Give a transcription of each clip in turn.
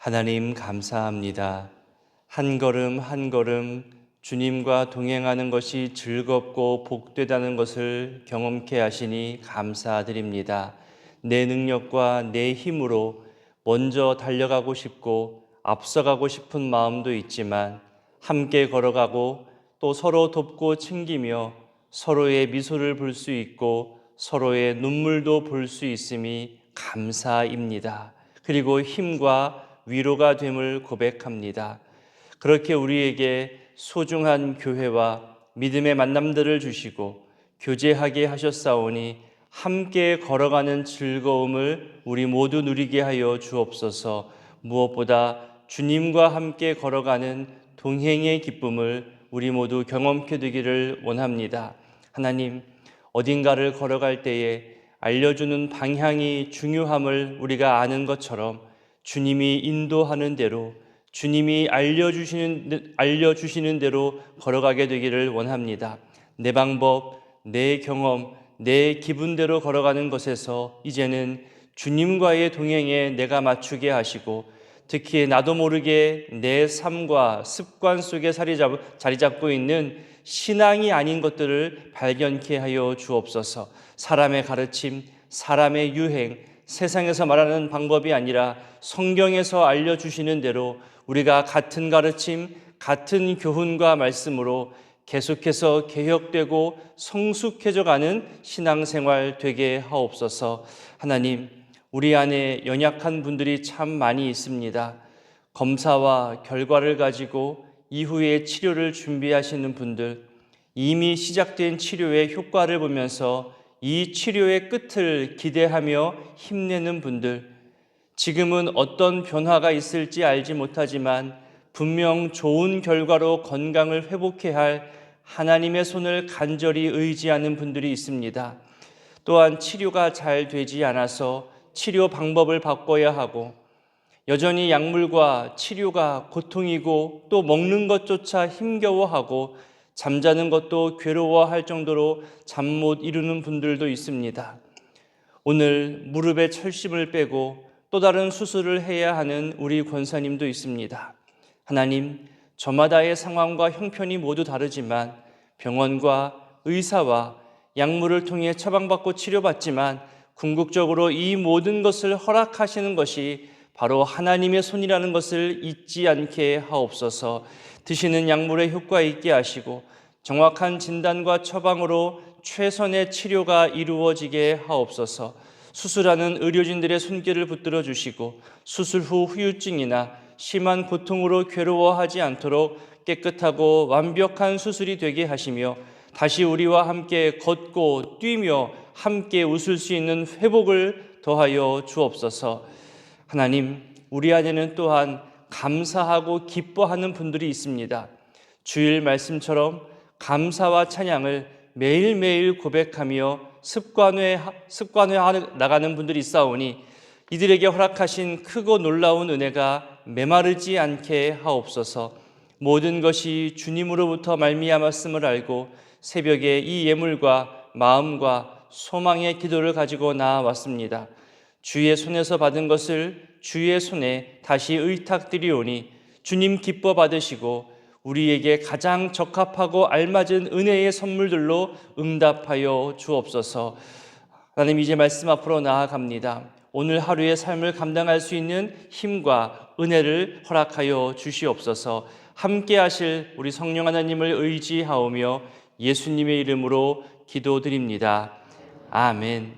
하나님 감사합니다. 한 걸음 한 걸음 주님과 동행하는 것이 즐겁고 복되다는 것을 경험케 하시니 감사드립니다. 내 능력과 내 힘으로 먼저 달려가고 싶고 앞서가고 싶은 마음도 있지만 함께 걸어가고 또 서로 돕고 챙기며 서로의 미소를 볼 수 있고 서로의 눈물도 볼 수 있음이 감사입니다. 그리고 힘과 위로가 됨을 고백합니다. 그렇게 우리에게 소중한 교회와 믿음의 만남들을 주시고 교제하게 하셨사오니 함께 걸어가는 즐거움을 우리 모두 누리게 하여 주옵소서. 무엇보다 주님과 함께 걸어가는 동행의 기쁨을 우리 모두 경험케 되기를 원합니다. 하나님, 어딘가를 걸어갈 때에 알려주는 방향이 중요함을 우리가 아는 것처럼 주님이 인도하는 대로, 주님이 알려주시는 대로 걸어가게 되기를 원합니다. 내 방법, 내 경험, 내 기분대로 걸어가는 것에서 이제는 주님과의 동행에 내가 맞추게 하시고, 특히 나도 모르게 내 삶과 습관 속에 자리 잡고 있는 신앙이 아닌 것들을 발견케 하여 주옵소서. 사람의 가르침, 사람의 유행, 세상에서 말하는 방법이 아니라 성경에서 알려주시는 대로 우리가 같은 가르침, 같은 교훈과 말씀으로 계속해서 개혁되고 성숙해져가는 신앙생활 되게 하옵소서. 하나님, 우리 안에 연약한 분들이 참 많이 있습니다. 검사와 결과를 가지고 이후에 치료를 준비하시는 분들, 이미 시작된 치료의 효과를 보면서 이 치료의 끝을 기대하며 힘내는 분들, 지금은 어떤 변화가 있을지 알지 못하지만 분명 좋은 결과로 건강을 회복해야 할 하나님의 손을 간절히 의지하는 분들이 있습니다. 또한 치료가 잘 되지 않아서 치료 방법을 바꿔야 하고, 여전히 약물과 치료가 고통이고 또 먹는 것조차 힘겨워하고 잠자는 것도 괴로워할 정도로 잠 못 이루는 분들도 있습니다. 오늘 무릎에 철심을 빼고 또 다른 수술을 해야 하는 우리 권사님도 있습니다. 하나님, 저마다의 상황과 형편이 모두 다르지만 병원과 의사와 약물을 통해 처방받고 치료받지만 궁극적으로 이 모든 것을 허락하시는 것이 바로 하나님의 손이라는 것을 잊지 않게 하옵소서. 드시는 약물의 효과 있게 하시고 정확한 진단과 처방으로 최선의 치료가 이루어지게 하옵소서. 수술하는 의료진들의 손길을 붙들어 주시고 수술 후 후유증이나 심한 고통으로 괴로워하지 않도록 깨끗하고 완벽한 수술이 되게 하시며 다시 우리와 함께 걷고 뛰며 함께 웃을 수 있는 회복을 더하여 주옵소서. 하나님, 우리 안에는 또한 감사하고 기뻐하는 분들이 있습니다. 주일 말씀처럼 감사와 찬양을 매일매일 고백하며 습관화해 나가는 분들이 있사오니 이들에게 허락하신 크고 놀라운 은혜가 메마르지 않게 하옵소서. 모든 것이 주님으로부터 말미암았음을 알고 새벽에 이 예물과 마음과 소망의 기도를 가지고 나아왔습니다. 주의 손에서 받은 것을 주의 손에 다시 의탁드리오니 주님 기뻐 받으시고 우리에게 가장 적합하고 알맞은 은혜의 선물들로 응답하여 주옵소서. 하나님, 이제 말씀 앞으로 나아갑니다. 오늘 하루의 삶을 감당할 수 있는 힘과 은혜를 허락하여 주시옵소서. 함께 하실 우리 성령 하나님을 의지하오며 예수님의 이름으로 기도드립니다. 아멘.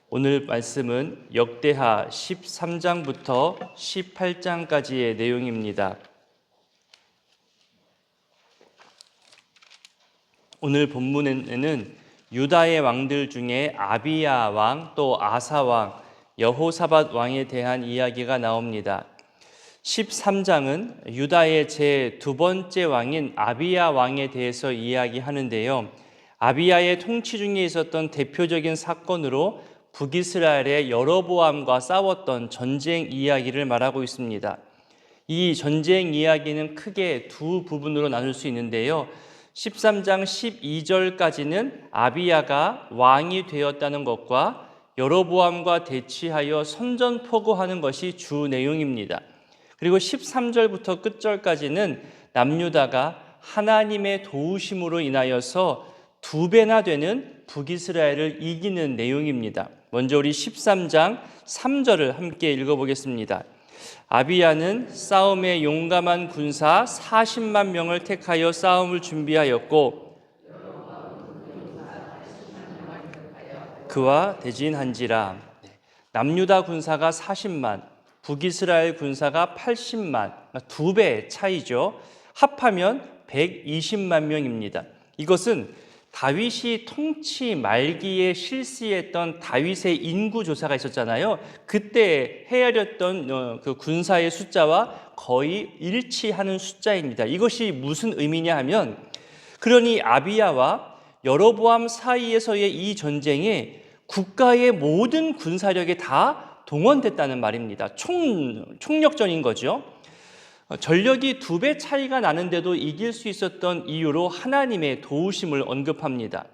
오늘 말씀은 역대하 13장부터 18장까지의 내용입니다. 오늘 본문에는 유다의 왕들 중에 아비야 왕, 또 아사 왕, 여호사밧 왕에 대한 이야기가 나옵니다. 13장은 유다의 제 두 번째 왕인 아비야 왕에 대해서 이야기하는데요. 아비야의 통치 중에 있었던 대표적인 사건으로 북이스라엘의 여로보암과 싸웠던 전쟁 이야기를 말하고 있습니다. 이 전쟁 이야기는 크게 두 부분으로 나눌 수 있는데요. 13장 12절까지는 아비야가 왕이 되었다는 것과 여로보암과 대치하여 선전포고하는 것이 주 내용입니다. 그리고 13절부터 끝절까지는 남유다가 하나님의 도우심으로 인하여서 2배나 되는 북이스라엘을 이기는 내용입니다. 먼저 우리 13장 3절을 함께 읽어보겠습니다. 아비야는 싸움에 용감한 군사 40만 명을 택하여 싸움을 준비하였고 그와 대진한지라. 남유다 군사가 40만, 북이스라엘 군사가 80만, 2배 차이죠. 합하면 120만 명입니다. 이것은 다윗이 통치 말기에 실시했던 다윗의 인구 조사가 있었잖아요. 그때 헤아렸던 그 군사의 숫자와 거의 일치하는 숫자입니다. 이것이 무슨 의미냐 하면, 그러니 아비야와 여로보암 사이에서의 이 전쟁에 국가의 모든 군사력이 다 동원됐다는 말입니다. 총력전인 거죠. 전력이 2배 차이가 나는데도 이길 수 있었던 이유로 하나님의 도우심을 언급합니다.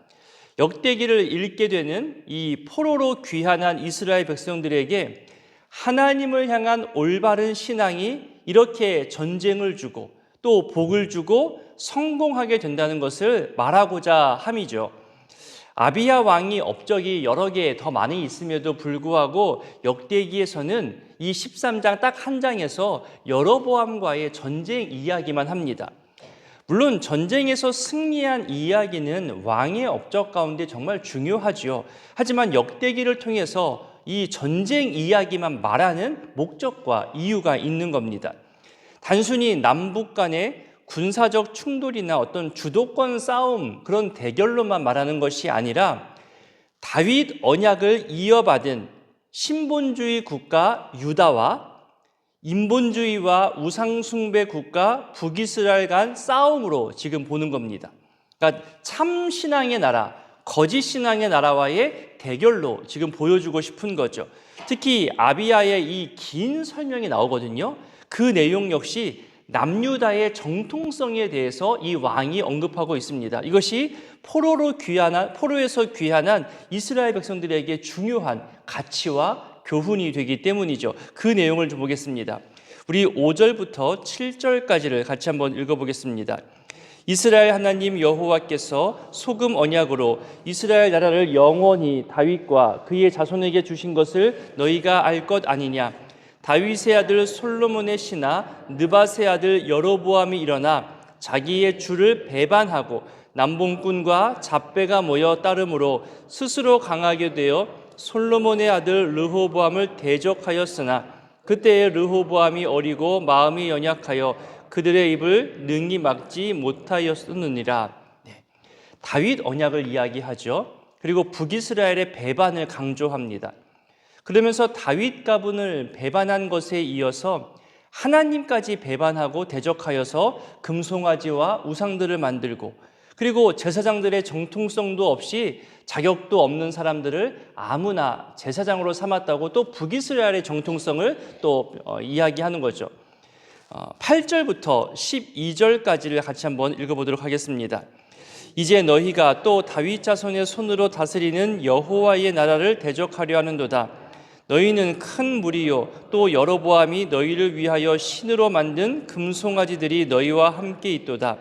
역대기를 읽게 되는 이 포로로 귀환한 이스라엘 백성들에게 하나님을 향한 올바른 신앙이 이렇게 전쟁을 주고 또 복을 주고 성공하게 된다는 것을 말하고자 함이죠. 아비야 왕이 업적이 여러 개 더 많이 있음에도 불구하고 역대기에서는 이 13장 딱 한 장에서 여로보암과의 전쟁 이야기만 합니다. 물론 전쟁에서 승리한 이야기는 왕의 업적 가운데 정말 중요하지요. 하지만 역대기를 통해서 이 전쟁 이야기만 말하는 목적과 이유가 있는 겁니다. 단순히 남북 간의 군사적 충돌이나 어떤 주도권 싸움, 그런 대결로만 말하는 것이 아니라 다윗 언약을 이어받은 신본주의 국가 유다와 인본주의와 우상숭배 국가 북이스라엘 간 싸움으로 지금 보는 겁니다. 그러니까 참 신앙의 나라, 거짓 신앙의 나라와의 대결로 지금 보여주고 싶은 거죠. 특히 아비야의 이 긴 설명이 나오거든요. 그 내용 역시 남유다의 정통성에 대해서 이 왕이 언급하고 있습니다. 이것이 포로에서 귀환한 이스라엘 백성들에게 중요한 가치와 교훈이 되기 때문이죠. 그 내용을 좀 보겠습니다. 우리 5절부터 7절까지를 같이 한번 읽어보겠습니다. 이스라엘 하나님 여호와께서 소금 언약으로 이스라엘 나라를 영원히 다윗과 그의 자손에게 주신 것을 너희가 알 것 아니냐. 다윗의 아들 솔로몬의 신하 느밧의 아들 여로보암이 일어나 자기의 주를 배반하고 남봉꾼과 잡배가 모여 따름으로 스스로 강하게 되어 솔로몬의 아들 르호보암을 대적하였으나 그때에 르호보암이 어리고 마음이 연약하여 그들의 입을 능히 막지 못하였느니라. 다윗 언약을 이야기하죠. 그리고 북이스라엘의 배반을 강조합니다. 그러면서 다윗 가문을 배반한 것에 이어서 하나님까지 배반하고 대적하여서 금송아지와 우상들을 만들고, 그리고 제사장들의 정통성도 없이 자격도 없는 사람들을 아무나 제사장으로 삼았다고 또 북이스라엘의 정통성을 또 이야기하는 거죠. 8절부터 12절까지를 같이 한번 읽어보도록 하겠습니다. 이제 너희가 또 다윗 자손의 손으로 다스리는 여호와의 나라를 대적하려 하는도다. 너희는 큰 무리요 또 여로보암이 너희를 위하여 신으로 만든 금송아지들이 너희와 함께 있도다.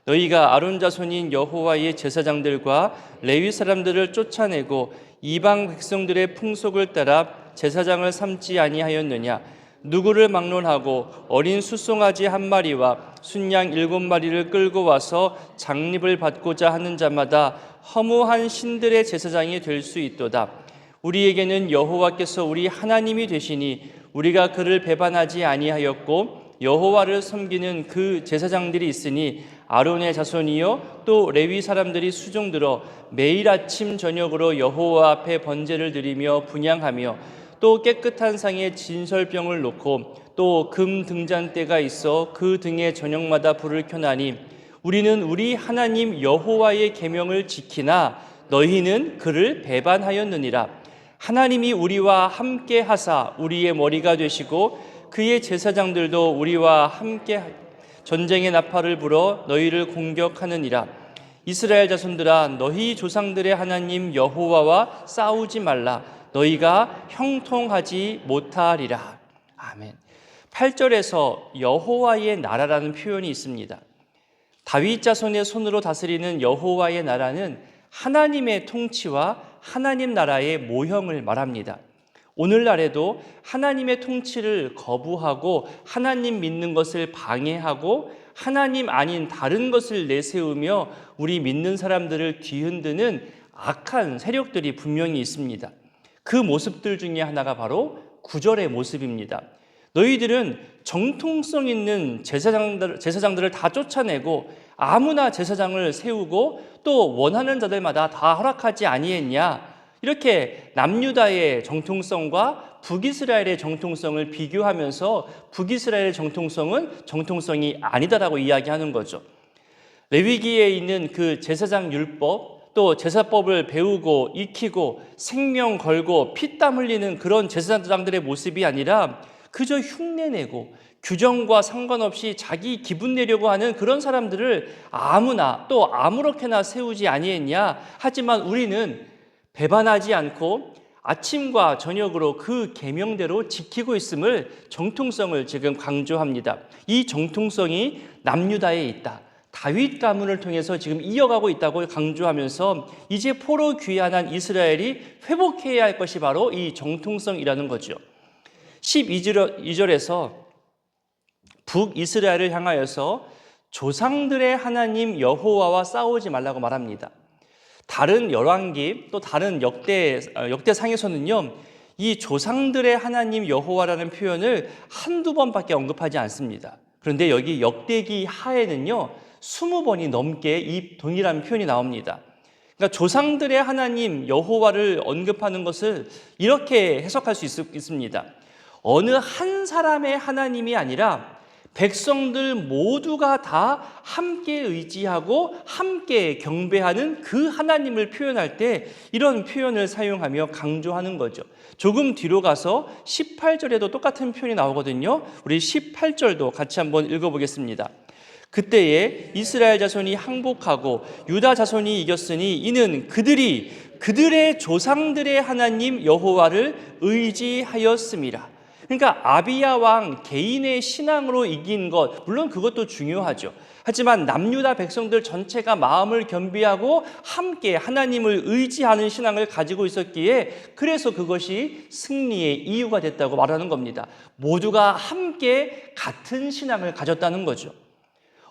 너희가 아론 자손인 여호와의 제사장들과 레위 사람들을 쫓아내고 이방 백성들의 풍속을 따라 제사장을 삼지 아니하였느냐. 누구를 막론하고 어린 숫송아지 한 마리와 순양 7마리를 끌고 와서 장립을 받고자 하는 자마다 허무한 신들의 제사장이 될 수 있도다. 우리에게는 여호와께서 우리 하나님이 되시니 우리가 그를 배반하지 아니하였고 여호와를 섬기는 그 제사장들이 있으니 아론의 자손이요 또 레위 사람들이 수종들어 매일 아침 저녁으로 여호와 앞에 번제를 드리며 분향하며 또 깨끗한 상에 진설병을 놓고 또 금 등잔대가 있어 그 등에 저녁마다 불을 켜나니 우리는 우리 하나님 여호와의 계명을 지키나 너희는 그를 배반하였느니라. 하나님이 우리와 함께 하사 우리의 머리가 되시고 그의 제사장들도 우리와 함께 전쟁의 나팔을 불어 너희를 공격하느니라. 이스라엘 자손들아 너희 조상들의 하나님 여호와와 싸우지 말라. 너희가 형통하지 못하리라. 아멘. 8절에서 여호와의 나라라는 표현이 있습니다. 다윗 자손의 손으로 다스리는 여호와의 나라는 하나님의 통치와 하나님 나라의 모형을 말합니다. 오늘날에도 하나님의 통치를 거부하고 하나님 믿는 것을 방해하고 하나님 아닌 다른 것을 내세우며 우리 믿는 사람들을 뒤흔드는 악한 세력들이 분명히 있습니다. 그 모습들 중에 하나가 바로 9절의 모습입니다. 너희들은 정통성 있는 제사장들을 다 쫓아내고 아무나 제사장을 세우고 또 원하는 자들마다 다 허락하지 아니했냐. 이렇게 남유다의 정통성과 북이스라엘의 정통성을 비교하면서 북이스라엘의 정통성은 정통성이 아니다라고 이야기하는 거죠. 레위기에 있는 그 제사장 율법, 또 제사법을 배우고 익히고 생명 걸고 피땀 흘리는 그런 제사장들의 모습이 아니라 그저 흉내내고 규정과 상관없이 자기 기분 내려고 하는 그런 사람들을 아무나 또 아무렇게나 세우지 아니했냐. 하지만 우리는 배반하지 않고 아침과 저녁으로 그 계명대로 지키고 있음을 정통성을 지금 강조합니다. 이 정통성이 남유다에 있다. 다윗 가문을 통해서 지금 이어가고 있다고 강조하면서 이제 포로 귀환한 이스라엘이 회복해야 할 것이 바로 이 정통성이라는 거죠. 12절에서 북이스라엘을 향하여서 조상들의 하나님 여호와와 싸우지 말라고 말합니다. 다른 열왕기 또 다른 역대상에서는요, 이 조상들의 하나님 여호와라는 표현을 한두 번밖에 언급하지 않습니다. 그런데 여기 역대기 하에는요 20번이 넘게 이 동일한 표현이 나옵니다. 그러니까 조상들의 하나님 여호와를 언급하는 것을 이렇게 해석할 수 있습니다. 어느 한 사람의 하나님이 아니라 백성들 모두가 다 함께 의지하고 함께 경배하는 그 하나님을 표현할 때 이런 표현을 사용하며 강조하는 거죠. 조금 뒤로 가서 18절에도 똑같은 표현이 나오거든요. 우리 18절도 같이 한번 읽어보겠습니다. 그때에 이스라엘 자손이 항복하고 유다 자손이 이겼으니 이는 그들이 그들의 조상들의 하나님 여호와를 의지하였음이라. 그러니까 아비야 왕 개인의 신앙으로 이긴 것, 물론 그것도 중요하죠. 하지만 남유다 백성들 전체가 마음을 겸비하고 함께 하나님을 의지하는 신앙을 가지고 있었기에 그래서 그것이 승리의 이유가 됐다고 말하는 겁니다. 모두가 함께 같은 신앙을 가졌다는 거죠.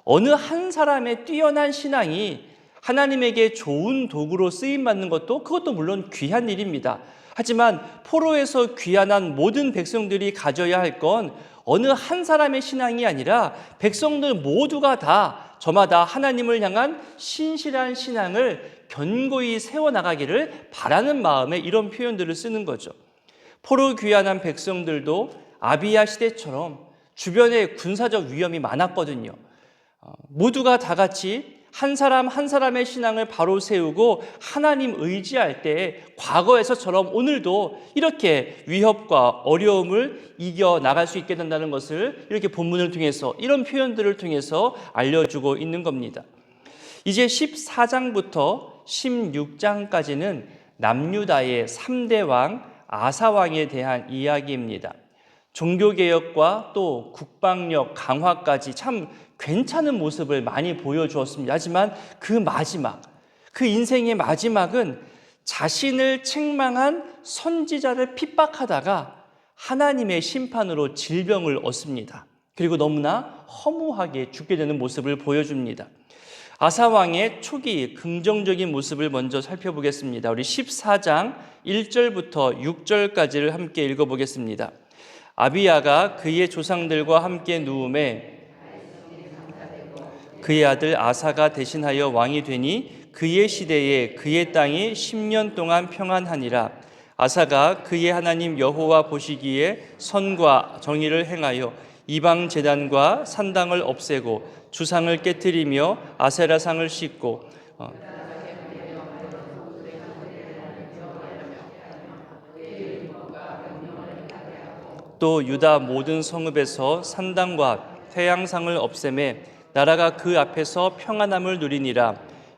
어느 한 사람의 뛰어난 신앙이 하나님에게 좋은 도구로 쓰임받는 그것도 물론 귀한 일입니다. 하지만 포로에서 귀환한 모든 백성들이 가져야 할 건 어느 한 사람의 신앙이 아니라 백성들 모두가 다 저마다 하나님을 향한 신실한 신앙을 견고히 세워나가기를 바라는 마음에 이런 표현들을 쓰는 거죠. 포로 귀환한 백성들도 아비야 시대처럼 주변에 군사적 위험이 많았거든요. 모두가 다 같이 한 사람 한 사람의 신앙을 바로 세우고 하나님 의지할 때 과거에서처럼 오늘도 이렇게 위협과 어려움을 이겨나갈 수 있게 된다는 것을 이렇게 본문을 통해서 이런 표현들을 통해서 알려주고 있는 겁니다. 이제 14장부터 16장까지는 남유다의 3대 왕 아사왕에 대한 이야기입니다. 종교개혁과 또 국방력 강화까지 참 괜찮은 모습을 많이 보여주었습니다. 하지만 그 인생의 마지막은 자신을 책망한 선지자를 핍박하다가 하나님의 심판으로 질병을 얻습니다. 그리고 너무나 허무하게 죽게 되는 모습을 보여줍니다. 아사왕의 초기 긍정적인 모습을 먼저 살펴보겠습니다. 우리 14장 1절부터 6절까지를 함께 읽어보겠습니다. 아비야가 그의 조상들과 함께 누움에 그의 아들 아사가 대신하여 왕이 되니 그의 시대에 그의 땅이 10년 동안 평안하니라. 아사가 그의 하나님 여호와 보시기에 선과 정의를 행하여 이방 제단과 산당을 없애고 주상을 깨뜨리며 아세라상을 씻고 또 유다 모든 성읍에서 산당과 태양상을 없애매 나라가 그 앞에서 평안함을 누리니라.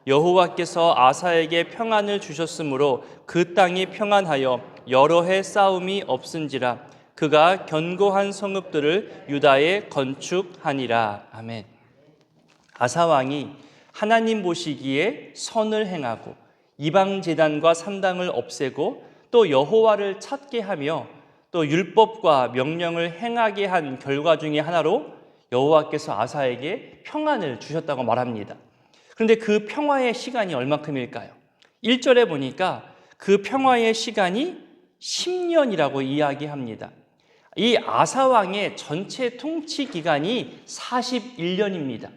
여호와께서 아사에게 평안을 주셨으므로 그 땅이 평안하여 여러 해 싸움이 없은지라 그가 견고한 성읍들을 유다에 건축하니라. 아멘. 아사 왕이 하나님 보시기에 선을 행하고 이방 제단과 산당을 없애고 또 여호와를 찾게 하며 또 율법과 명령을 행하게 한 결과 중에 하나로 여호와께서 아사에게 평안을 주셨다고 말합니다. 그런데 그 평화의 시간이 얼마큼일까요? 1절에 보니까 그 평화의 시간이 10년이라고 이야기합니다. 이 아사 왕의 전체 통치 기간이 41년입니다.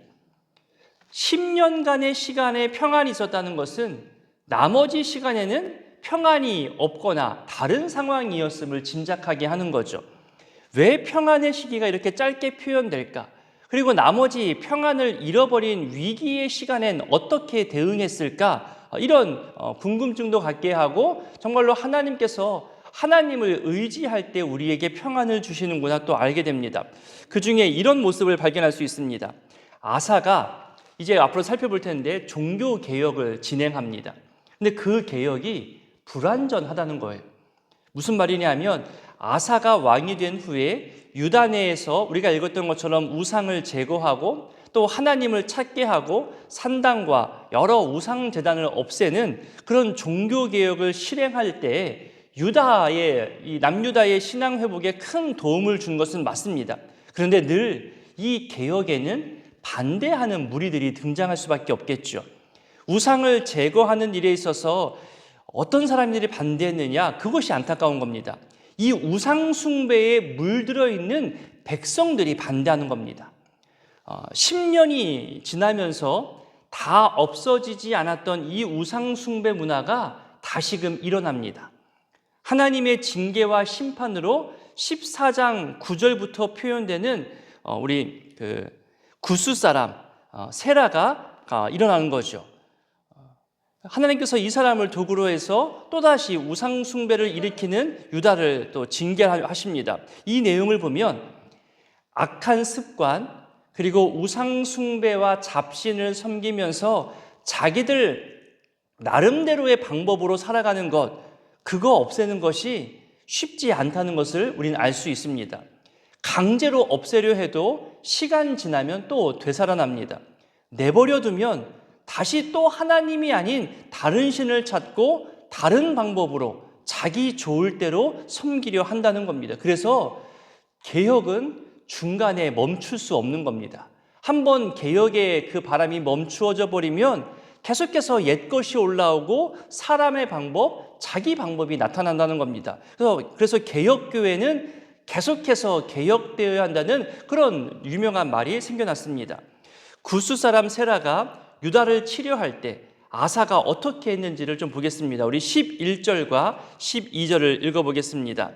10년간의 시간에 평안이 있었다는 것은 나머지 시간에는 평안이 없거나 다른 상황이었음을 짐작하게 하는 거죠. 왜 평안의 시기가 이렇게 짧게 표현될까? 그리고 나머지 평안을 잃어버린 위기의 시간엔 어떻게 대응했을까? 이런 궁금증도 갖게 하고 정말로 하나님을 의지할 때 우리에게 평안을 주시는구나 또 알게 됩니다. 그 중에 이런 모습을 발견할 수 있습니다. 아사가 이제 앞으로 살펴볼 텐데 종교 개혁을 진행합니다. 근데 그 개혁이 불완전하다는 거예요. 무슨 말이냐면 아사가 왕이 된 후에 유다 내에서 우리가 읽었던 것처럼 우상을 제거하고 또 하나님을 찾게 하고 산당과 여러 우상 제단을 없애는 그런 종교 개혁을 실행할 때 이 남유다의 신앙 회복에 큰 도움을 준 것은 맞습니다. 그런데 늘 이 개혁에는 반대하는 무리들이 등장할 수밖에 없겠죠. 우상을 제거하는 일에 있어서 어떤 사람들이 반대했느냐? 그것이 안타까운 겁니다. 이 우상 숭배에 물들어 있는 백성들이 반대하는 겁니다. 10년이 지나면서 다 없어지지 않았던 이 우상 숭배 문화가 다시금 일어납니다. 하나님의 징계와 심판으로 14장 9절부터 표현되는 우리 구스 사람 세라가 일어나는 거죠. 하나님께서 이 사람을 도구로 해서 또다시 우상 숭배를 일으키는 유다를 또 징계하십니다. 이 내용을 보면 악한 습관 그리고 우상 숭배와 잡신을 섬기면서 자기들 나름대로의 방법으로 살아가는 것, 그거 없애는 것이 쉽지 않다는 것을 우리는 알 수 있습니다. 강제로 없애려 해도 시간 지나면 또 되살아납니다. 내버려두면 다시 또 하나님이 아닌 다른 신을 찾고 다른 방법으로 자기 좋을 대로 섬기려 한다는 겁니다. 그래서 개혁은 중간에 멈출 수 없는 겁니다. 한번 개혁의 그 바람이 멈추어져 버리면 계속해서 옛것이 올라오고 사람의 방법, 자기 방법이 나타난다는 겁니다. 그래서 개혁교회는 계속해서 개혁되어야 한다는 그런 유명한 말이 생겨났습니다. 구스 사람 세라가 유다를 치료할 때 아사가 어떻게 했는지를 좀 보겠습니다. 우리 11절과 12절을 읽어보겠습니다.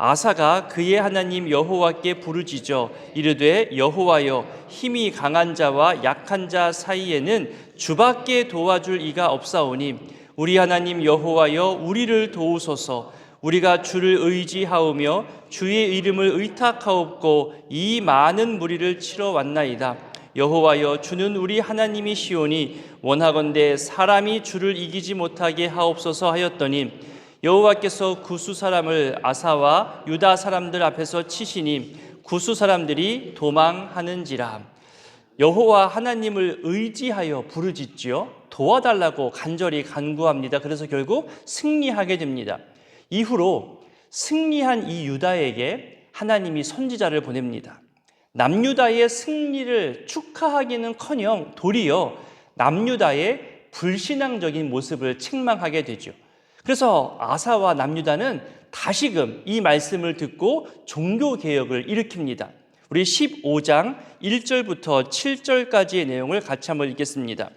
아사가 그의 하나님 여호와께 부르짖어 이르되 여호와여 힘이 강한 자와 약한 자 사이에는 주밖에 도와줄 이가 없사오니 우리 하나님 여호와여 우리를 도우소서. 우리가 주를 의지하오며 주의 이름을 의탁하옵고 이 많은 무리를 치러 왔나이다. 여호와여 주는 우리 하나님이시오니 원하건대 사람이 주를 이기지 못하게 하옵소서 하였더니 여호와께서 구스 사람을 아사와 유다 사람들 앞에서 치시니 구스 사람들이 도망하는지라. 여호와 하나님을 의지하여 부르짖지요. 도와달라고 간절히 간구합니다. 그래서 결국 승리하게 됩니다. 이후로 승리한 이 유다에게 하나님이 선지자를 보냅니다. 남유다의 승리를 축하하기는커녕 도리어 남유다의 불신앙적인 모습을 책망하게 되죠. 그래서 아사와 남유다는 다시금 이 말씀을 듣고 종교개혁을 일으킵니다. 우리 15장 1절부터 7절까지의 내용을 같이 한번 읽겠습니다.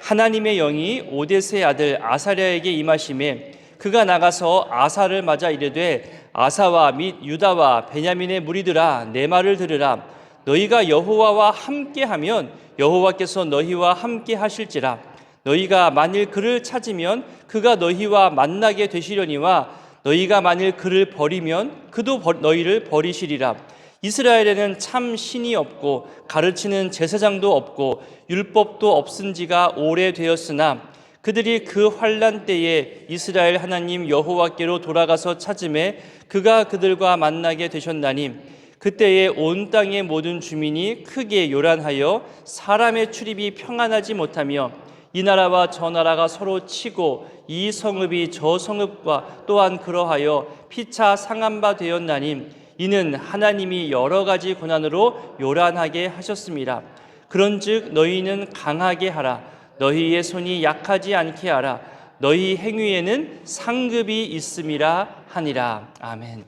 하나님의 영이 오뎃의 아들 아사랴에게 임하심에 그가 나가서 아사를 맞아 이르되 아사와 및 유다와 베냐민의 무리들아 내 말을 들으라. 너희가 여호와와 함께하면 여호와께서 너희와 함께 하실지라. 너희가 만일 그를 찾으면 그가 너희와 만나게 되시려니와 너희가 만일 그를 버리면 그도 너희를 버리시리라. 이스라엘에는 참 신이 없고 가르치는 제사장도 없고 율법도 없은 지가 오래되었으나 그들이 그 환난 때에 이스라엘 하나님 여호와께로 돌아가서 찾음에 그가 그들과 만나게 되셨나니 그때에 온 땅의 모든 주민이 크게 요란하여 사람의 출입이 평안하지 못하며 이 나라와 저 나라가 서로 치고 이 성읍이 저 성읍과 또한 그러하여 피차 상한 바 되었나니 이는 하나님이 여러 가지 고난으로 요란하게 하셨습니다. 그런즉 너희는 강하게 하라. 너희의 손이 약하지 않게 하라. 너희 행위에는 상급이 있음이라 하니라. 아멘.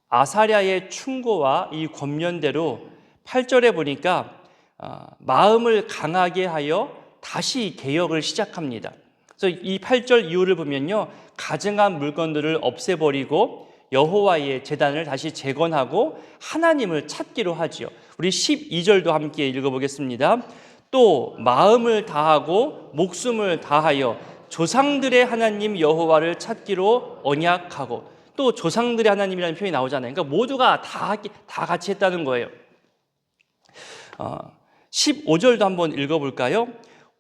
아사랴의 충고와 이 권면대로 8절에 보니까 마음을 강하게 하여 다시 개혁을 시작합니다. 그래서 이 8절 이후를 보면요, 가증한 물건들을 없애버리고 여호와의 제단을 다시 재건하고 하나님을 찾기로 하지요. 우리 12절도 함께 읽어보겠습니다. 또 마음을 다하고 목숨을 다하여 조상들의 하나님 여호와를 찾기로 언약하고, 또 조상들의 하나님이라는 표현이 나오잖아요. 그러니까 모두가 다 같이 했다는 거예요. 15절도 한번 읽어볼까요?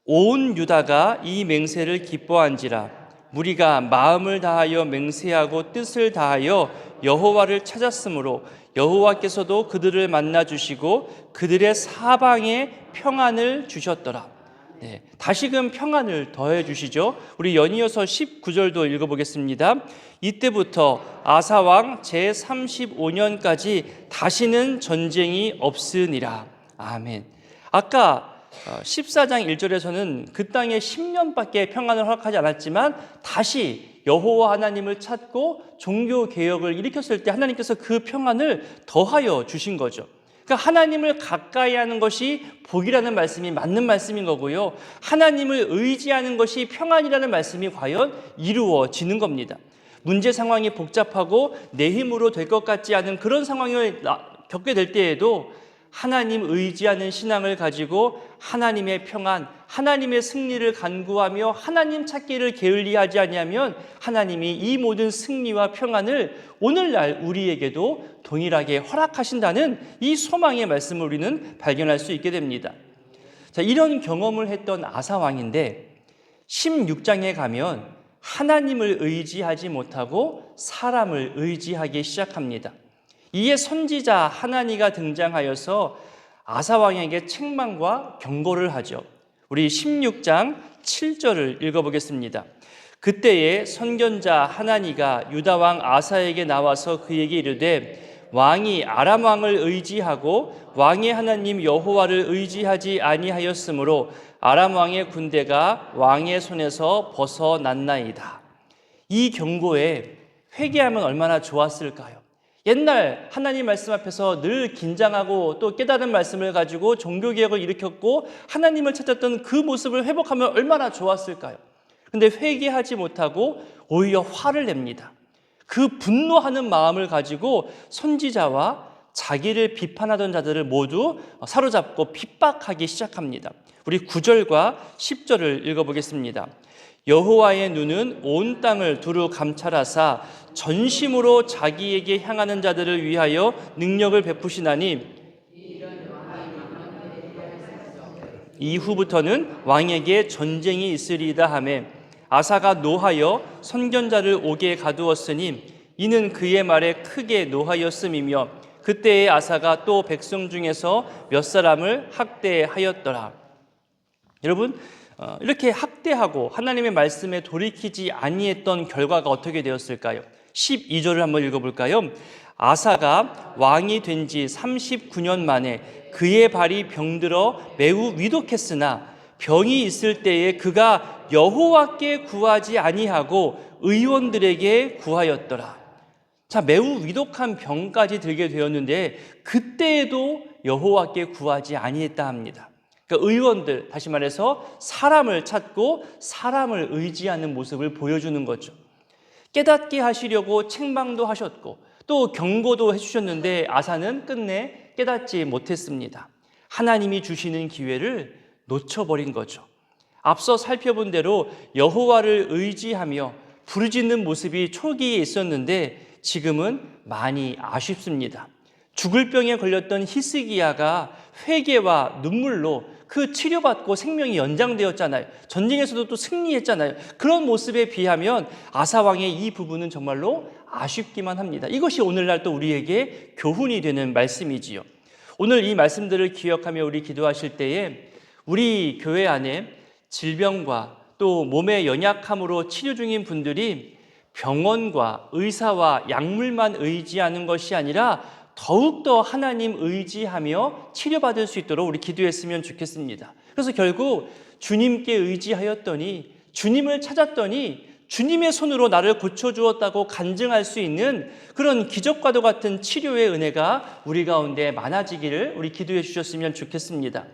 온 유다가 이 맹세를 기뻐한지라. 무리가 마음을 다하여 맹세하고 뜻을 다하여 여호와를 찾았으므로 여호와께서도 그들을 만나 주시고 그들의 사방에 평안을 주셨더라. 네, 다시금 평안을 더해 주시죠. 우리 연이어서 19절도 읽어보겠습니다. 이때부터 아사왕 제35년까지 다시는 전쟁이 없으니라. 아멘. 아까 14장 1절에서는 그 땅에 10년밖에 평안을 허락하지 않았지만 다시 여호와 하나님을 찾고 종교 개혁을 일으켰을 때 하나님께서 그 평안을 더하여 주신 거죠. 그러니까 하나님을 가까이 하는 것이 복이라는 말씀이 맞는 말씀인 거고요, 하나님을 의지하는 것이 평안이라는 말씀이 과연 이루어지는 겁니다. 문제 상황이 복잡하고 내 힘으로 될 것 같지 않은 그런 상황을 겪게 될 때에도 하나님 의지하는 신앙을 가지고 하나님의 평안, 하나님의 승리를 간구하며 하나님 찾기를 게을리하지 아니하면 하나님이 이 모든 승리와 평안을 오늘날 우리에게도 동일하게 허락하신다는 이 소망의 말씀을 우리는 발견할 수 있게 됩니다. 자, 이런 경험을 했던 아사 왕인데 16장에 가면 하나님을 의지하지 못하고 사람을 의지하기 시작합니다. 이에 선지자 하나니가 등장하여서 아사 왕에게 책망과 경고를 하죠. 우리 16장 7절을 읽어보겠습니다. 그때에 선견자 하나니가 유다 왕 아사에게 나와서 그에게 이르되 왕이 아람 왕을 의지하고 왕의 하나님 여호와를 의지하지 아니하였으므로 아람 왕의 군대가 왕의 손에서 벗어났나이다. 이 경고에 회개하면 얼마나 좋았을까요? 옛날 하나님 말씀 앞에서 늘 긴장하고 또 깨달은 말씀을 가지고 종교개혁을 일으켰고 하나님을 찾았던 그 모습을 회복하면 얼마나 좋았을까요? 근데 회개하지 못하고 오히려 화를 냅니다. 그 분노하는 마음을 가지고 선지자와 자기를 비판하던 자들을 모두 사로잡고 핍박하기 시작합니다. 우리 9절과 10절을 읽어보겠습니다. 여호와의 눈은 온 땅을 두루 감찰하사 전심으로 자기에게 향하는 자들을 위하여 능력을 베푸시나니 이후부터는 왕에게 전쟁이 있으리이다 하매 아사가 노하여 선견자를 옥에 가두었으니 이는 그의 말에 크게 노하였음이며 그때의 아사가 또 백성 중에서 몇 사람을 학대하였더라. 여러분, 이렇게 학대하고 하나님의 말씀에 돌이키지 아니했던 결과가 어떻게 되었을까요? 12절을 한번 읽어볼까요? 아사가 왕이 된 지 39년 만에 그의 발이 병들어 매우 위독했으나 병이 있을 때에 그가 여호와께 구하지 아니하고 의원들에게 구하였더라. 자, 매우 위독한 병까지 들게 되었는데 그때에도 여호와께 구하지 아니했다 합니다. 그러니까 의원들, 다시 말해서 사람을 찾고 사람을 의지하는 모습을 보여주는 거죠. 깨닫게 하시려고 책망도 하셨고 또 경고도 해주셨는데 아사는 끝내 깨닫지 못했습니다. 하나님이 주시는 기회를 놓쳐버린 거죠. 앞서 살펴본 대로 여호와를 의지하며 부르짖는 모습이 초기에 있었는데 지금은 많이 아쉽습니다. 죽을 병에 걸렸던 히스기야가 회개와 눈물로 그 치료받고 생명이 연장되었잖아요. 전쟁에서도 또 승리했잖아요. 그런 모습에 비하면 아사 왕의 이 부분은 정말로 아쉽기만 합니다. 이것이 오늘날 또 우리에게 교훈이 되는 말씀이지요. 오늘 이 말씀들을 기억하며 우리 기도하실 때에 우리 교회 안에 질병과 또 몸의 연약함으로 치료 중인 분들이 병원과 의사와 약물만 의지하는 것이 아니라 더욱더 하나님 의지하며 치료받을 수 있도록 우리 기도했으면 좋겠습니다. 그래서 결국 주님께 의지하였더니, 주님을 찾았더니 주님의 손으로 나를 고쳐주었다고 간증할 수 있는 그런 기적과도 같은 치료의 은혜가 우리 가운데 많아지기를 우리 기도해 주셨으면 좋겠습니다.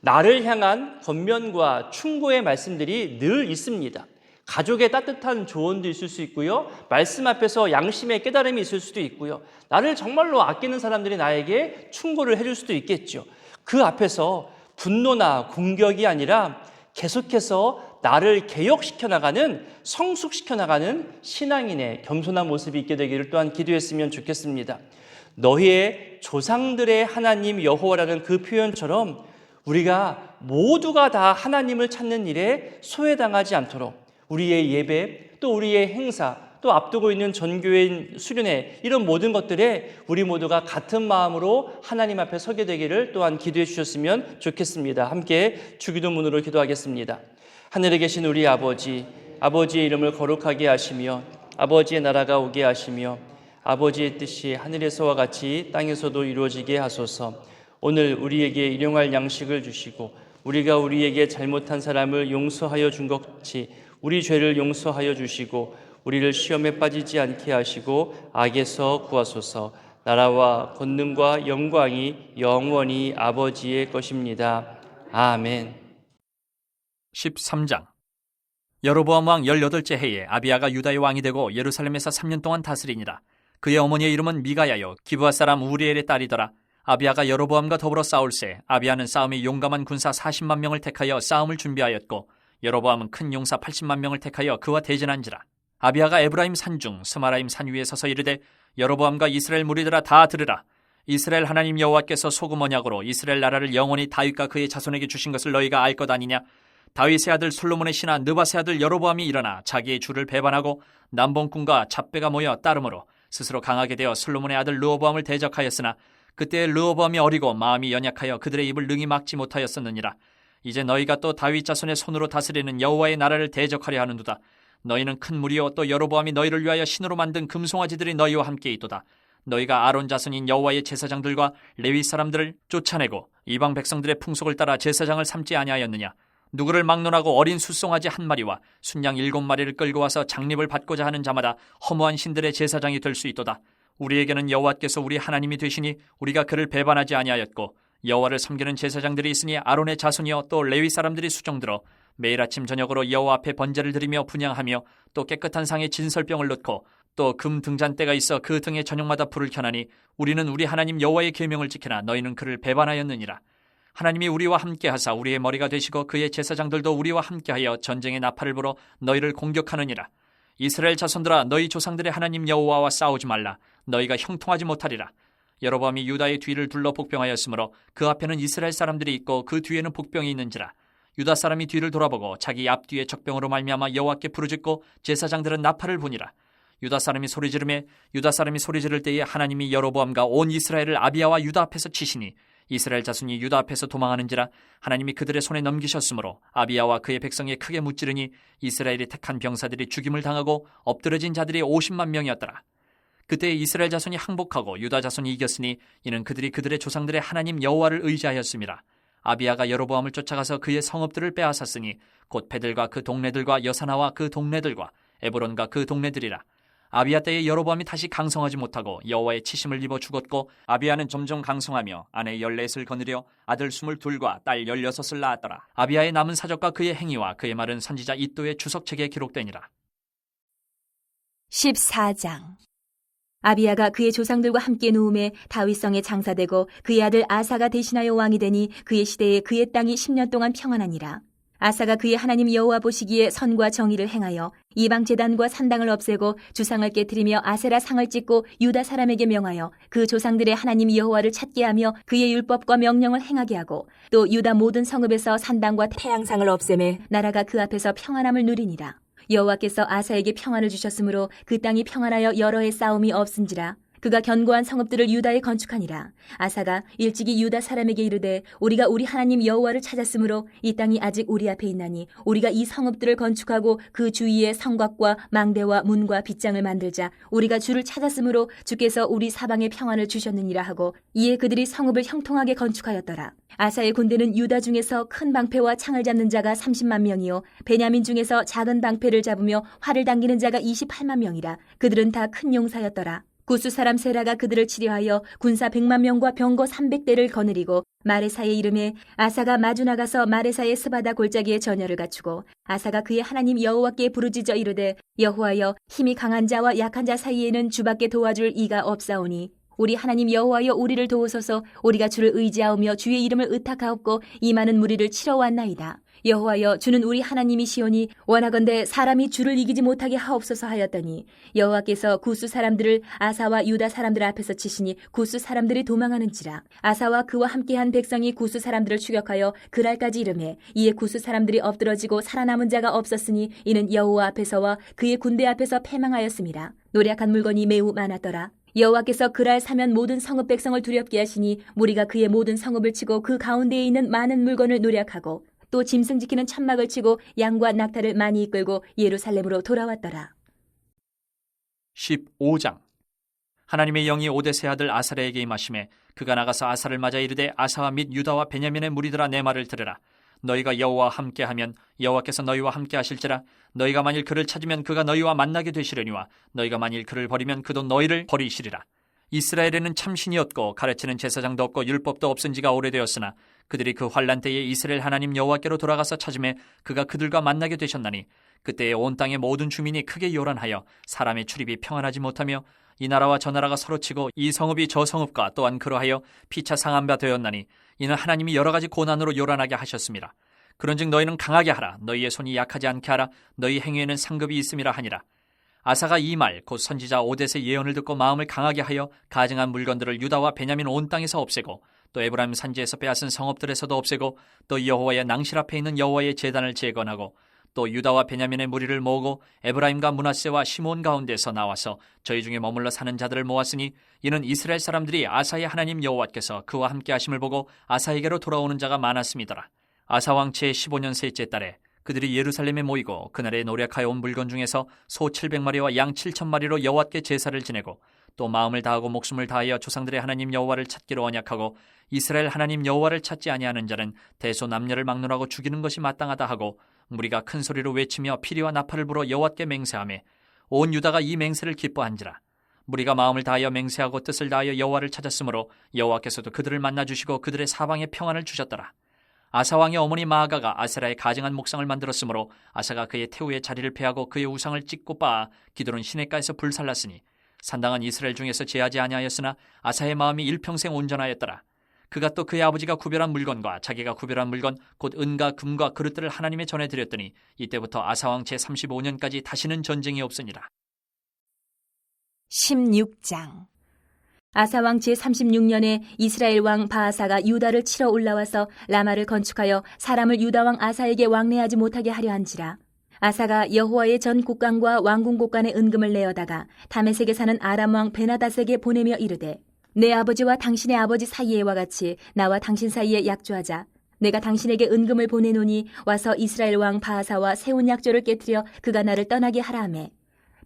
나를 향한 권면과 충고의 말씀들이 늘 있습니다. 가족의 따뜻한 조언도 있을 수 있고요. 말씀 앞에서 양심의 깨달음이 있을 수도 있고요. 나를 정말로 아끼는 사람들이 나에게 충고를 해줄 수도 있겠죠. 그 앞에서 분노나 공격이 아니라 계속해서 나를 개혁시켜 나가는, 성숙시켜 나가는 신앙인의 겸손한 모습이 있게 되기를 또한 기도했으면 좋겠습니다. 너희의 조상들의 하나님 여호와라는 그 표현처럼 우리가 모두가 다 하나님을 찾는 일에 소외당하지 않도록 우리의 예배, 또 우리의 행사, 또 앞두고 있는 전교인 수련회, 이런 모든 것들에 우리 모두가 같은 마음으로 하나님 앞에 서게 되기를 또한 기도해 주셨으면 좋겠습니다. 함께 주기도문으로 기도하겠습니다. 하늘에 계신 우리 아버지, 아버지의 이름을 거룩하게 하시며 아버지의 나라가 오게 하시며 아버지의 뜻이 하늘에서와 같이 땅에서도 이루어지게 하소서. 오늘 우리에게 일용할 양식을 주시고 우리가 우리에게 잘못한 사람을 용서하여 준 것 같이 우리 죄를 용서하여 주시고 우리를 시험에 빠지지 않게 하시고 악에서 구하소서. 나라와 권능과 영광이 영원히 아버지의 것입니다. 아멘. 13장. 여로보암 왕 18째 해에 아비야가 유다의 왕이 되고 예루살렘에서 3년 동안 다스리니라. 그의 어머니의 이름은 미가야요 기브아 사람 우리엘의 딸이더라. 아비야가 여로보암과 더불어 싸울새 아비야는 싸움에 용감한 군사 40만 명을 택하여 싸움을 준비하였고 여로보암은 큰 용사 80만 명을 택하여 그와 대전한지라. 아비야가 에브라임 산중 스마라임 산 위에 서서 이르되 여로보암과 이스라엘 무리들아 다 들으라. 이스라엘 하나님 여호와께서 소금 언약으로 이스라엘 나라를 영원히 다윗과 그의 자손에게 주신 것을 너희가 알 것 아니냐. 다윗의 아들 솔로몬의 신하 느밧의 아들 여로보암이 일어나 자기의 주를 배반하고 남봉꾼과 잡배가 모여 따름으로 스스로 강하게 되어 솔로몬의 아들 르호보암을 대적하였으나 그때 르호보암이 어리고 마음이 연약하여 그들의 입을 능히 막지 못하였었느니라. 이제 너희가 또 다윗 자손의 손으로 다스리는 여호와의 나라를 대적하려 하는도다. 너희는 큰 무리요 또 여로보암이 너희를 위하여 신으로 만든 금송아지들이 너희와 함께 있도다. 너희가 아론 자손인 여호와의 제사장들과 레위 사람들을 쫓아내고 이방 백성들의 풍속을 따라 제사장을 삼지 아니하였느냐. 누구를 막론하고 어린 숫송아지 한 마리와 순양 7마리를 끌고 와서 장립을 받고자 하는 자마다 허무한 신들의 제사장이 될 수 있도다. 우리에게는 여호와께서 우리 하나님이 되시니 우리가 그를 배반하지 아니하였고 여호와를 섬기는 제사장들이 있으니 아론의 자손이여 또 레위 사람들이 수종들어 매일 아침 저녁으로 여호와 앞에 번제를 드리며 분향하며 또 깨끗한 상에 진설병을 넣고 또 금 등잔대가 있어 그 등에 저녁마다 불을 켜나니 우리는 우리 하나님 여호와의 계명을 지키나 너희는 그를 배반하였느니라. 하나님이 우리와 함께하사 우리의 머리가 되시고 그의 제사장들도 우리와 함께하여 전쟁의 나팔을 불어 너희를 공격하느니라. 이스라엘 자손들아 너희 조상들의 하나님 여호와와 싸우지 말라. 너희가 형통하지 못하리라. 여로보암이 유다의 뒤를 둘러 복병하였으므로 그 앞에는 이스라엘 사람들이 있고 그 뒤에는 복병이 있는지라. 유다 사람이 뒤를 돌아보고 자기 앞뒤에 적병으로 말미암아 여호와께 부르짖고 제사장들은 나팔을 부니라. 유다 사람이 소리 지를 때에 하나님이 여로보암과 온 이스라엘을 아비야와 유다 앞에서 치시니 이스라엘 자손이 유다 앞에서 도망하는지라. 하나님이 그들의 손에 넘기셨으므로 아비야와 그의 백성이 크게 무찌르니 이스라엘이 택한 병사들이 죽임을 당하고 엎드러진 자들이 50만 명이었더라. 그때 이스라엘 자손이 항복하고 유다 자손이 이겼으니 이는 그들이 그들의 조상들의 하나님 여호와를 의지하였음이라. 아비야가 여로보암을 쫓아가서 그의 성읍들을 빼앗았으니 곧 베들과 그 동네들과 여사나와 그 동네들과 에브론과 그 동네들이라. 아비야 때에 여로보암이 다시 강성하지 못하고 여호와의 치심을 입어 죽었고 아비야는 점점 강성하며 아내 14을 거느려 아들 22과 딸 16을 낳았더라. 아비야의 남은 사적과 그의 행위와 그의 말은 선지자 이도의 주석책에 기록되니라. 14장. 아비야가 그의 조상들과 함께 누움에 다윗성에 장사되고 그의 아들 아사가 대신하여 왕이 되니 그의 시대에 그의 땅이 10년 동안 평안하니라. 아사가 그의 하나님 여호와 보시기에 선과 정의를 행하여 이방 제단과 산당을 없애고 주상을 깨뜨리며 아세라 상을 찍고 유다 사람에게 명하여 그 조상들의 하나님 여호와를 찾게 하며 그의 율법과 명령을 행하게 하고 또 유다 모든 성읍에서 산당과 태양상을 없애매 나라가 그 앞에서 평안함을 누리니라. 여호와께서 아사에게 평안을 주셨으므로 그 땅이 평안하여 여러 해 싸움이 없은지라. 그가 견고한 성읍들을 유다에 건축하니라. 아사가 일찍이 유다 사람에게 이르되 우리가 우리 하나님 여호와를 찾았으므로 이 땅이 아직 우리 앞에 있나니 우리가 이 성읍들을 건축하고 그 주위에 성곽과 망대와 문과 빗장을 만들자. 우리가 주를 찾았으므로 주께서 우리 사방에 평안을 주셨느니라 하고 이에 그들이 성읍을 형통하게 건축하였더라. 아사의 군대는 유다 중에서 큰 방패와 창을 잡는 자가 30만 명이요 베냐민 중에서 작은 방패를 잡으며 활을 당기는 자가 28만 명이라. 그들은 다 큰 용사였더라. 구스 사람 세라가 그들을 치려하여 군사 100만 명과 병거 300대를 거느리고 마레사의 이름에 아사가 마주 나가서 마레사의 스바다 골짜기에 전열을 갖추고 아사가 그의 하나님 여호와께 부르짖어 이르되 여호와여 힘이 강한 자와 약한 자 사이에는 주밖에 도와줄 이가 없사오니 우리 하나님 여호와여 우리를 도우소서. 우리가 주를 의지하오며 주의 이름을 의탁하옵고 이 많은 무리를 치러 왔나이다. 여호와여 주는 우리 하나님이시오니 원하건대 사람이 주를 이기지 못하게 하옵소서 하였더니 여호와께서 구스 사람들을 아사와 유다 사람들 앞에서 치시니 구스 사람들이 도망하는지라. 아사와 그와 함께한 백성이 구스 사람들을 추격하여 그랄까지 이르매 이에 구스 사람들이 엎드러지고 살아남은 자가 없었으니 이는 여호와 앞에서와 그의 군대 앞에서 패망하였습니다. 노략한 물건이 매우 많았더라. 여호와께서 그랄 사면 모든 성읍 백성을 두렵게 하시니 무리가 그의 모든 성읍을 치고 그 가운데에 있는 많은 물건을 노략하고 또 짐승 지키는 천막을 치고 양과 낙타를 많이 이끌고 예루살렘으로 돌아왔더라. 15장. 하나님의 영이 오데세 아들 아사랴에게 임하심에 그가 나가서 아사를 맞아 이르되 아사와 및 유다와 베냐민의 무리들아 내 말을 들으라. 너희가 여호와와 함께하면 여호와께서 너희와 함께하실지라. 너희가 만일 그를 찾으면 그가 너희와 만나게 되시려니와 너희가 만일 그를 버리면 그도 너희를 버리시리라. 이스라엘에는 참신이었고 가르치는 제사장도 없고 율법도 없은 지가 오래되었으나 그들이 그 환란 때에 이스라엘 하나님 여호와께로 돌아가서 찾음에 그가 그들과 만나게 되셨나니 그때에 온 땅의 모든 주민이 크게 요란하여 사람의 출입이 평안하지 못하며 이 나라와 저 나라가 서로 치고 이 성읍이 저 성읍과 또한 그러하여 피차 상한 바 되었나니 이는 하나님이 여러 가지 고난으로 요란하게 하셨습니다. 그런즉 너희는 강하게 하라. 너희의 손이 약하지 않게 하라. 너희 행위에는 상급이 있음이라 하니라. 아사가 이 말 곧 선지자 오뎃의 예언을 듣고 마음을 강하게 하여 가증한 물건들을 유다와 베냐민 온 땅에서 없애고 또 에브라임 산지에서 빼앗은 성읍들에서도 없애고 또 여호와의 낭실 앞에 있는 여호와의 제단을 재건하고 또 유다와 베냐민의 무리를 모으고 에브라임과 므낫세와 시몬 가운데서 나와서 저희 중에 머물러 사는 자들을 모았으니 이는 이스라엘 사람들이 아사의 하나님 여호와께서 그와 함께 하심을 보고 아사에게로 돌아오는 자가 많았음이더라. 아사 왕 제 15년 셋째 달에 그들이 예루살렘에 모이고 그날에 노력하여 온 물건 중에서 소 700마리와 양 7,000마리로 여호와께 제사를 지내고 또 마음을 다하고 목숨을 다하여 조상들의 하나님 여호와를 찾기로 언약하고 이스라엘 하나님 여호와를 찾지 아니하는 자는 대소 남녀를 막론하고 죽이는 것이 마땅하다 하고 무리가 큰 소리로 외치며 피리와 나팔을 불어 여호와께 맹세하며 온 유다가 이 맹세를 기뻐한지라. 무리가 마음을 다하여 맹세하고 뜻을 다하여 여호와를 찾았으므로 여호와께서도 그들을 만나주시고 그들의 사방에 평안을 주셨더라. 아사 왕의 어머니 마아가가 아세라의 가증한 목상을 만들었으므로 아사가 그의 태우의 자리를 패하고 그의 우상을 찢고 빻아 기드론 시냇가에서 불살랐으니 산당은 이스라엘 중에서 제하지 아니하였으나 아사의 마음이 일평생 온전하였더라. 그가 또 그의 아버지가 구별한 물건과 자기가 구별한 물건 곧 은과 금과 그릇들을 하나님의 전에 드렸더니 이때부터 아사 왕 제 35년까지 다시는 전쟁이 없으니라. 16장. 아사 왕 제 36년에 이스라엘 왕 바아사가 유다를 치러 올라와서 라마를 건축하여 사람을 유다 왕 아사에게 왕래하지 못하게 하려 한지라. 아사가 여호와의 전 곡간과 왕궁 곡간의 은금을 내어다가 다메섹에 사는 아람 왕 베나닷에게 보내며 이르되 내 아버지와 당신의 아버지 사이에와 같이 나와 당신 사이에 약조하자. 내가 당신에게 은금을 보내노니 와서 이스라엘 왕 바아사와 세운 약조를 깨뜨려 그가 나를 떠나게 하라 하매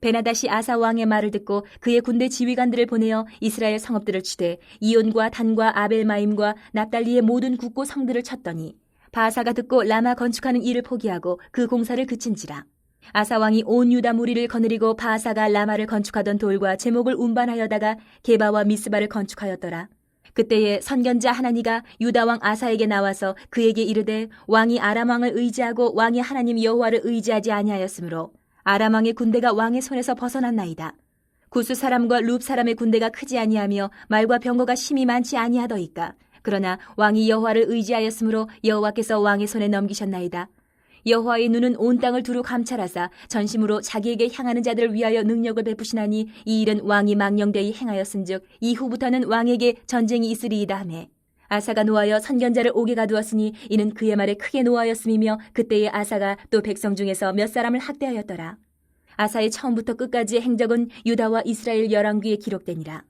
베나닷이 아사 왕의 말을 듣고 그의 군대 지휘관들을 보내어 이스라엘 성읍들을 치되 이온과 단과 아벨마임과 납달리의 모든 국고 성들을 쳤더니 바아사가 듣고 라마 건축하는 일을 포기하고 그 공사를 그친지라. 아사 왕이 온 유다 무리를 거느리고 바아사가 라마를 건축하던 돌과 제목을 운반하여다가 게바와 미스바를 건축하였더라. 그때에 선견자 하나니가 유다 왕 아사에게 나와서 그에게 이르되 왕이 아람 왕을 의지하고 왕의 하나님 여호와를 의지하지 아니하였으므로 아람 왕의 군대가 왕의 손에서 벗어났나이다. 구스 사람과 룹 사람의 군대가 크지 아니하며 말과 병거가 심히 많지 아니하더이까. 그러나 왕이 여호와를 의지하였으므로 여호와께서 왕의 손에 넘기셨나이다. 여호와의 눈은 온 땅을 두루 감찰하사 전심으로 자기에게 향하는 자들을 위하여 능력을 베푸시나니 이 일은 왕이 망령되이 행하였은즉 이후부터는 왕에게 전쟁이 있으리이다 하매 아사가 노하여 선견자를 옥에 가두었으니 이는 그의 말에 크게 노하였음이며 그때에 아사가 또 백성 중에서 몇 사람을 학대하였더라. 아사의 처음부터 끝까지의 행적은 유다와 이스라엘 열왕기에 기록되니라.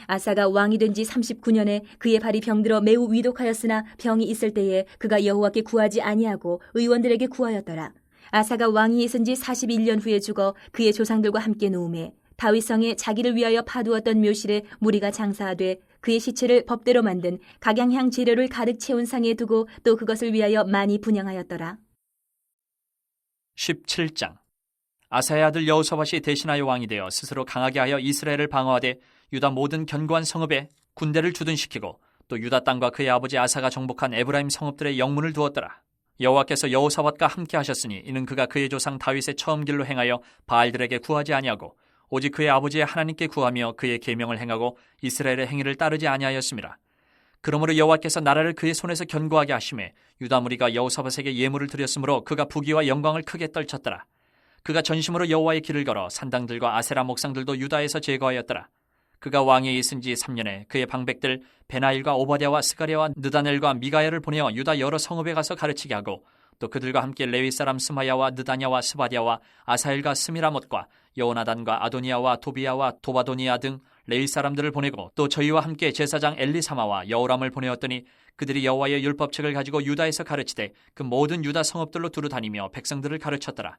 아사가 왕이 된 지 39년에 그의 발이 병들어 매우 위독하였으나 병이 있을 때에 그가 여호와께 구하지 아니하고 의원들에게 구하였더라. 아사가 왕이 있은 지 41년 후에 죽어 그의 조상들과 함께 누움에 다윗성에 자기를 위하여 파두었던 묘실에 무리가 장사하되 그의 시체를 법대로 만든 각양향 재료를 가득 채운 상에 두고 또 그것을 위하여 많이 분향하였더라. 17장. 아사의 아들 여호사밧이 대신하여 왕이 되어 스스로 강하게 하여 이스라엘을 방어하되 유다 모든 견고한 성읍에 군대를 주둔시키고 또 유다 땅과 그의 아버지 아사가 정복한 에브라임 성읍들의 영문을 두었더라. 여호와께서 여호사밧과 함께 하셨으니 이는 그가 그의 조상 다윗의 처음 길로 행하여 바알들에게 구하지 아니하고 오직 그의 아버지의 하나님께 구하며 그의 계명을 행하고 이스라엘의 행위를 따르지 아니하였음이라. 그러므로 여호와께서 나라를 그의 손에서 견고하게 하심에 유다 무리가 여호사밧에게 예물을 드렸으므로 그가 부귀와 영광을 크게 떨쳤더라. 그가 전심으로 여호와의 길을 걸어 산당들과 아세라 목상들도 유다에서 제거하였더라. 그가 왕위에 있은 지 3년에 그의 방백들 베나일과 오바댜와 스가랴와 느다넬과 미가야를 보내어 유다 여러 성읍에 가서 가르치게 하고 또 그들과 함께 레위 사람 스마야와 느다냐와 스바랴와 아사엘과 스미라못과 여호나단과 아도니아와 도비야와 도바도니아 등 레위 사람들을 보내고 또 저희와 함께 제사장 엘리사마와 여호람을 보내었더니 그들이 여호와의 율법책을 가지고 유다에서 가르치되 그 모든 유다 성읍들로 두루 다니며 백성들을 가르쳤더라.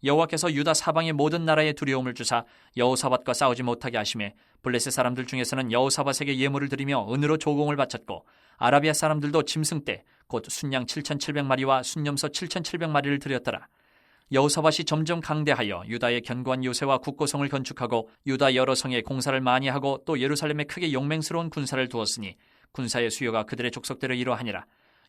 여호와께서 유다 사방의 모든 나라에 두려움을 주사 여호사밧과 싸우지 못하게 하심에 블레셋 사람들 중에서는 여호사밧에게 예물을 드리며 은으로 조공을 바쳤고 아라비아 사람들도 짐승떼 곧 순양 7,700마리와 순염소 7,700마리를 드렸더라. 여호사밧이 점점 강대하여 유다의 견고한 요새와 국고성을 건축하고 유다 여러 성에 공사를 많이 하고 또 예루살렘에 크게 용맹스러운 군사를 두었으니 군사의 수요가 그들의 족속대로 이러하니라.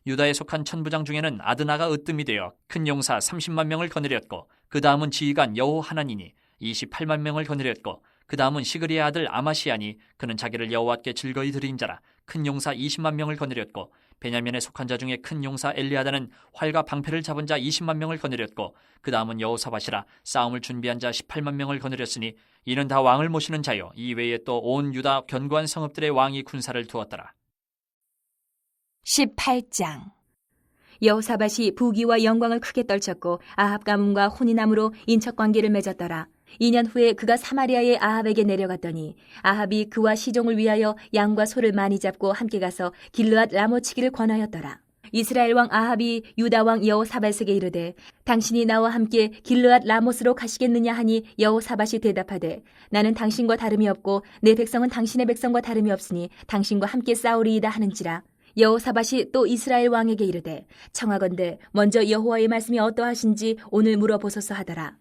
유다에 속한 천부장 중에는 아드나가 으뜸이 되어 큰 용사 30만 명을 거느렸고 그 다음은 지휘관 여호하나니니 28만 명을 거느렸고 그 다음은 시그리의 아들 아마시아니 그는 자기를 여호와께 즐거이 드린 자라 큰 용사 20만 명을 거느렸고 베냐민에 속한 자 중에 큰 용사 엘리아다는 활과 방패를 잡은 자 20만 명을 거느렸고 그 다음은 여호사밧이라 싸움을 준비한 자 18만 명을 거느렸으니 이는 다 왕을 모시는 자요 이외에 또 온 유다 견고한 성읍들의 왕이 군사를 두었더라. 18장. 여호사밧이 부귀와 영광을 크게 떨쳤고 아합 가문과 혼인함으로 인척관계를 맺었더라. 2년 후에 그가 사마리아의 아합에게 내려갔더니 아합이 그와 시종을 위하여 양과 소를 많이 잡고 함께 가서 길르앗 라모치기를 권하였더라. 이스라엘 왕 아합이 유다 왕 여호사밧에게 이르되 당신이 나와 함께 길르앗 라못으로 가시겠느냐 하니 여호사밧이 대답하되 나는 당신과 다름이 없고 내 백성은 당신의 백성과 다름이 없으니 당신과 함께 싸우리이다 하는지라. 여호사밧이 또 이스라엘 왕에게 이르되 청하건대 먼저 여호와의 말씀이 어떠하신지 오늘 물어보소서 하더라.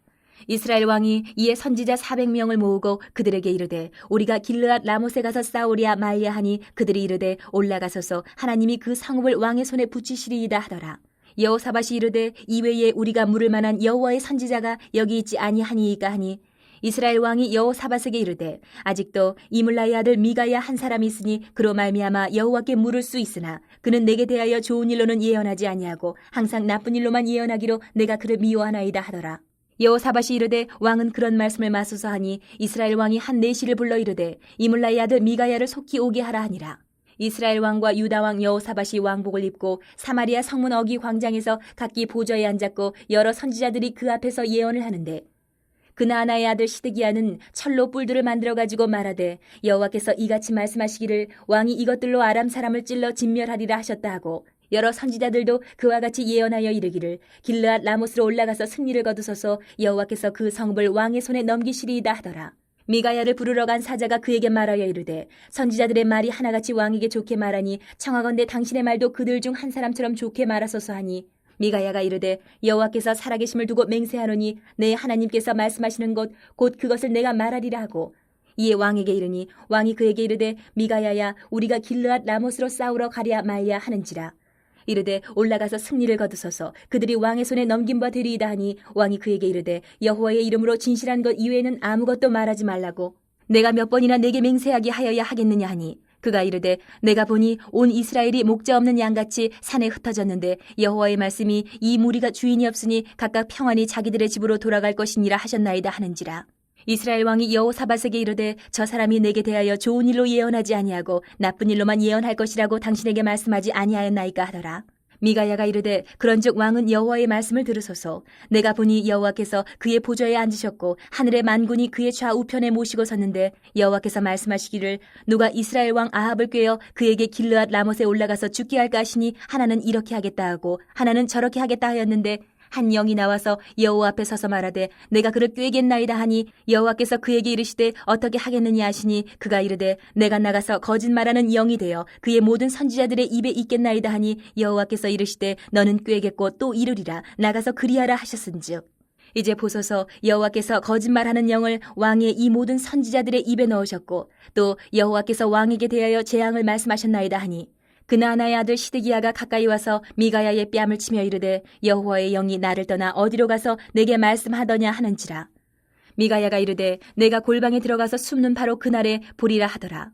이스라엘 왕이 이에 선지자 400명을 모으고 그들에게 이르되 우리가 길르앗 라못에 가서 싸우랴 말랴 하니 그들이 이르되 올라가소서 하나님이 그 성읍을 왕의 손에 붙이시리이다 하더라. 여호사밧이 이르되 이외에 우리가 물을 만한 여호와의 선지자가 여기 있지 아니하니이까 하니 이스라엘 왕이 여호사밧에게 이르되 아직도 이물라의 아들 미가야 한 사람이 있으니 그로 말미암아 여호와께 물을 수 있으나 그는 내게 대하여 좋은 일로는 예언하지 아니하고 항상 나쁜 일로만 예언하기로 내가 그를 미워하나이다 하더라. 여호사밧이 이르되 왕은 그런 말씀을 마소서 하니 이스라엘 왕이 한 내시를 불러 이르되 이물라의 아들 미가야를 속히 오게 하라 하니라. 이스라엘 왕과 유다 왕 여호사밧이 왕복을 입고 사마리아 성문 어기 광장에서 각기 보좌에 앉았고 여러 선지자들이 그 앞에서 예언을 하는데 그나아나의 아들 시드기야는 철로 뿔들을 만들어가지고 말하되 여호와께서 이같이 말씀하시기를 왕이 이것들로 아람 사람을 찔러 진멸하리라 하셨다 하고 여러 선지자들도 그와 같이 예언하여 이르기를 길르앗 라못으로 올라가서 승리를 거두소서 여호와께서 그 성읍을 왕의 손에 넘기시리이다 하더라. 미가야를 부르러 간 사자가 그에게 말하여 이르되 선지자들의 말이 하나같이 왕에게 좋게 말하니 청하건대 당신의 말도 그들 중 한 사람처럼 좋게 말하소서 하니 미가야가 이르되 여호와께서 살아계심을 두고 맹세하노니 내 하나님께서 말씀하시는 것 곧 그것을 내가 말하리라 하고 이에 왕에게 이르니 왕이 그에게 이르되 미가야야 우리가 길르앗 라못으로 싸우러 가랴 말랴 하는지라. 이르되 올라가서 승리를 거두소서 그들이 왕의 손에 넘긴 바 되리이다 하니 왕이 그에게 이르되 여호와의 이름으로 진실한 것 이외에는 아무것도 말하지 말라고 내가 몇 번이나 내게 맹세하게 하여야 하겠느냐 하니 그가 이르되 내가 보니 온 이스라엘이 목자 없는 양같이 산에 흩어졌는데 여호와의 말씀이 이 무리가 주인이 없으니 각각 평안히 자기들의 집으로 돌아갈 것이니라 하셨나이다 하는지라. 이스라엘 왕이 여호사밧에게 이르되 저 사람이 내게 대하여 좋은 일로 예언하지 아니하고 나쁜 일로만 예언할 것이라고 당신에게 말씀하지 아니하였나이까 하더라. 미가야가 이르되 그런즉 왕은 여호와의 말씀을 들으소서. 내가 보니 여호와께서 그의 보좌에 앉으셨고 하늘의 만군이 그의 좌우편에 모시고 섰는데 여호와께서 말씀하시기를 누가 이스라엘 왕 아합을 꾀어 그에게 길르앗 라못에 올라가서 죽게 할까 하시니 하나는 이렇게 하겠다 하고 하나는 저렇게 하겠다 하였는데 한 영이 나와서 여호와 앞에 서서 말하되 내가 그를 꾀겠나이다 하니 여호와께서 그에게 이르시되 어떻게 하겠느냐 하시니 그가 이르되 내가 나가서 거짓말하는 영이 되어 그의 모든 선지자들의 입에 있겠나이다 하니 여호와께서 이르시되 너는 꾀겠고 또 이르리라 나가서 그리하라 하셨은즉 이제 보소서 여호와께서 거짓말하는 영을 왕의 이 모든 선지자들의 입에 넣으셨고 또 여호와께서 왕에게 대하여 재앙을 말씀하셨나이다 하니 그나아나의 아들 시드기야가 가까이 와서 미가야의 뺨을 치며 이르되 여호와의 영이 나를 떠나 어디로 가서 내게 말씀하더냐 하는지라. 미가야가 이르되 내가 골방에 들어가서 숨는 바로 그날에 보리라 하더라.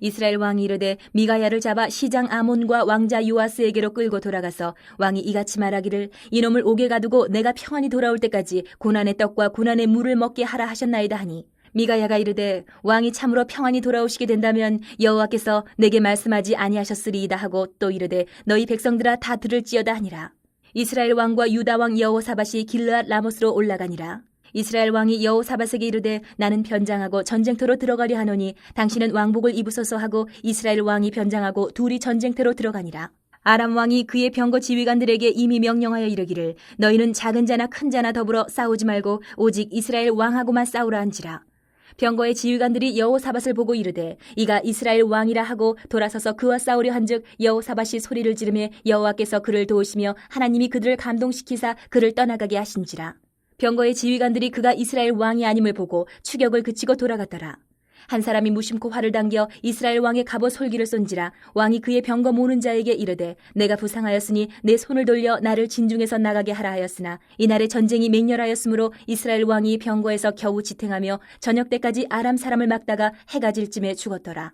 이스라엘 왕이 이르되 미가야를 잡아 시장 아몬과 왕자 요아스에게로 끌고 돌아가서 왕이 이같이 말하기를 이놈을 옥에 가두고 내가 평안히 돌아올 때까지 고난의 떡과 고난의 물을 먹게 하라 하셨나이다 하니 미가야가 이르되 왕이 참으로 평안히 돌아오시게 된다면 여호와께서 내게 말씀하지 아니하셨으리이다 하고 또 이르되 너희 백성들아 다 들을지어다 하니라. 이스라엘 왕과 유다 왕 여호사밧이 길르앗 라못으로 올라가니라. 이스라엘 왕이 여호사밧에게 이르되 나는 변장하고 전쟁터로 들어가려 하노니 당신은 왕복을 입으소서 하고 이스라엘 왕이 변장하고 둘이 전쟁터로 들어가니라. 아람 왕이 그의 병거 지휘관들에게 이미 명령하여 이르기를 너희는 작은 자나 큰 자나 더불어 싸우지 말고 오직 이스라엘 왕하고만 싸우라 한지라. 병거의 지휘관들이 여호사밧을 보고 이르되 이가 이스라엘 왕이라 하고 돌아서서 그와 싸우려 한즉 여호사밧이 소리를 지르매 여호와께서 그를 도우시며 하나님이 그들을 감동시키사 그를 떠나가게 하신지라. 병거의 지휘관들이 그가 이스라엘 왕이 아님을 보고 추격을 그치고 돌아갔더라. 한 사람이 무심코 활을 당겨 이스라엘 왕의 갑옷 솔기를 쏜지라. 왕이 그의 병거 모는 자에게 이르되 내가 부상하였으니 내 손을 돌려 나를 진중에서 나가게 하라 하였으나 이날에 전쟁이 맹렬하였으므로 이스라엘 왕이 병거에서 겨우 지탱하며 저녁 때까지 아람 사람을 막다가 해가 질 쯤에 죽었더라.